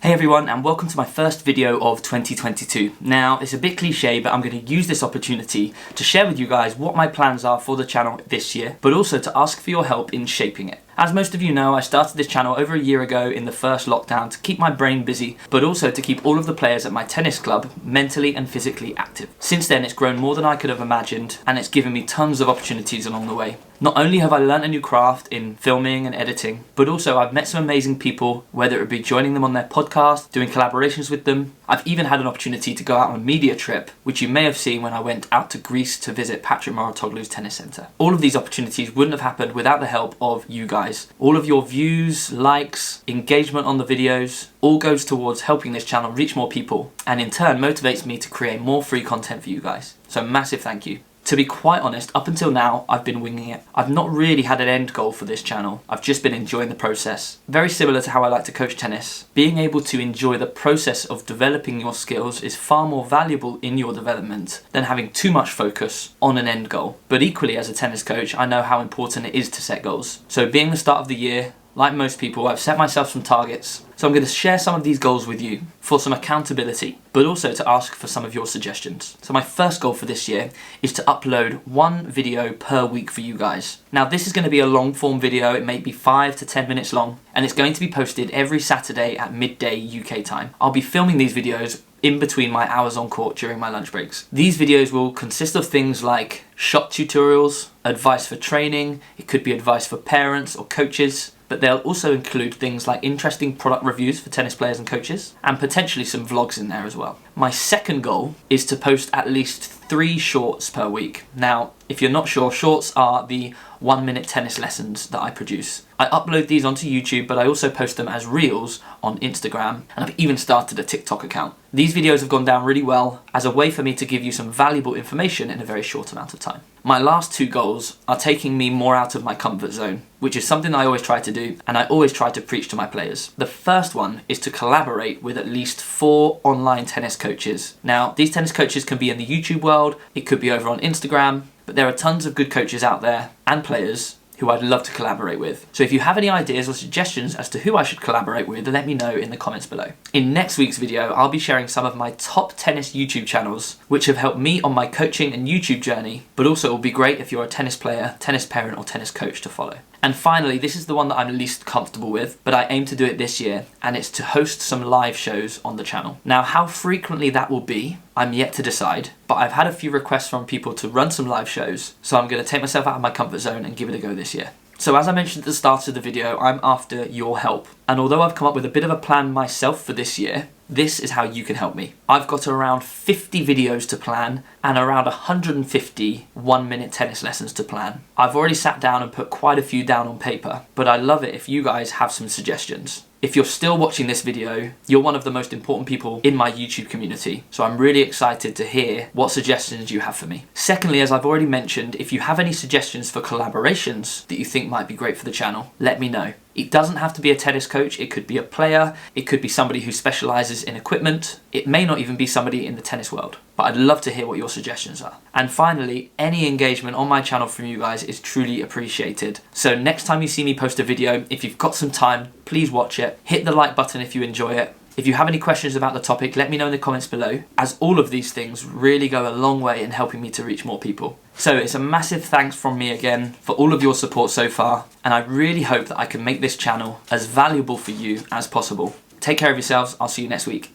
Hey everyone, and welcome to my first video of 2022. Now, it's a bit cliche, but I'm going to use this opportunity to share with you guys what my plans are for the channel this year, but also to ask for your help in shaping it. As most of you know, I started this channel over a year ago in the first lockdown to keep my brain busy, but also to keep all of the players at my tennis club mentally and physically active. Since then, it's grown more than I could have imagined, and it's given me tons of opportunities along the way. Not only have I learnt a new craft in filming and editing, but also I've met some amazing people, whether it be joining them on their podcast, doing collaborations with them. I've even had an opportunity to go out on a media trip, which you may have seen when I went out to Greece to visit Patrick Mouratoglou's tennis centre. All of these opportunities wouldn't have happened without the help of you guys. All of your views, likes, engagement on the videos, all goes towards helping this channel reach more people, and in turn motivates me to create more free content for you guys. So massive thank you. To be quite honest, up until now, I've been winging it. I've not really had an end goal for this channel. I've just been enjoying the process. Very similar to how I like to coach tennis. Being able to enjoy the process of developing your skills is far more valuable in your development than having too much focus on an end goal. But equally, as a tennis coach, I know how important it is to set goals. So being the start of the year, like most people, I've set myself some targets. So I'm going to share some of these goals with you for some accountability, but also to ask for some of your suggestions. So my first goal for this year is to upload one video per week for you guys. Now this is going to be a long form video. It may be 5 to 10 minutes long, and it's going to be posted every Saturday at midday UK time. I'll be filming these videos in between my hours on court during my lunch breaks. These videos will consist of things like shot tutorials, advice for training, it could be advice for parents or coaches, but they'll also include things like interesting product reviews for tennis players and coaches, and potentially some vlogs in there as well. My second goal is to post at least 3 shorts per week. Now, if you're not sure, shorts are the 1-minute tennis lessons that I produce. I upload these onto YouTube, but I also post them as reels on Instagram, and I've even started a TikTok account. These videos have gone down really well as a way for me to give you some valuable information in a very short amount of time. My last 2 goals are taking me more out of my comfort zone, which is something I always try to do, and I always try to preach to my players. The first one is to collaborate with at least 4 online tennis coaches. Now, these tennis coaches can be in the YouTube world, it could be over on Instagram, but there are tons of good coaches out there and players who I'd love to collaborate with. So if you have any ideas or suggestions as to who I should collaborate with, let me know in the comments below. In next week's video, I'll be sharing some of my top tennis YouTube channels, which have helped me on my coaching and YouTube journey, but also it will be great if you're a tennis player, tennis parent, or tennis coach to follow. And finally, this is the one that I'm least comfortable with, but I aim to do it this year, and it's to host some live shows on the channel. Now, how frequently that will be, I'm yet to decide, but I've had a few requests from people to run some live shows, so I'm going to take myself out of my comfort zone and give it a go this year. So as I mentioned at the start of the video, I'm after your help. And although I've come up with a bit of a plan myself for this year, this is how you can help me. I've got around 50 videos to plan and around 150 1-minute tennis lessons to plan. I've already sat down and put quite a few down on paper, but I'd love it if you guys have some suggestions. If you're still watching this video, you're one of the most important people in my YouTube community, so I'm really excited to hear what suggestions you have for me. Secondly, as I've already mentioned, if you have any suggestions for collaborations that you think might be great for the channel, let me know. It doesn't have to be a tennis coach, it could be a player, it could be somebody who specialises in equipment, it may not even be somebody in the tennis world, but I'd love to hear what your suggestions are. And finally, any engagement on my channel from you guys is truly appreciated. So next time you see me post a video, if you've got some time, please watch it, hit the like button if you enjoy it. If you have any questions about the topic, let me know in the comments below, as all of these things really go a long way in helping me to reach more people. So it's a massive thanks from me again for all of your support so far, and I really hope that I can make this channel as valuable for you as possible. Take care of yourselves, I'll see you next week.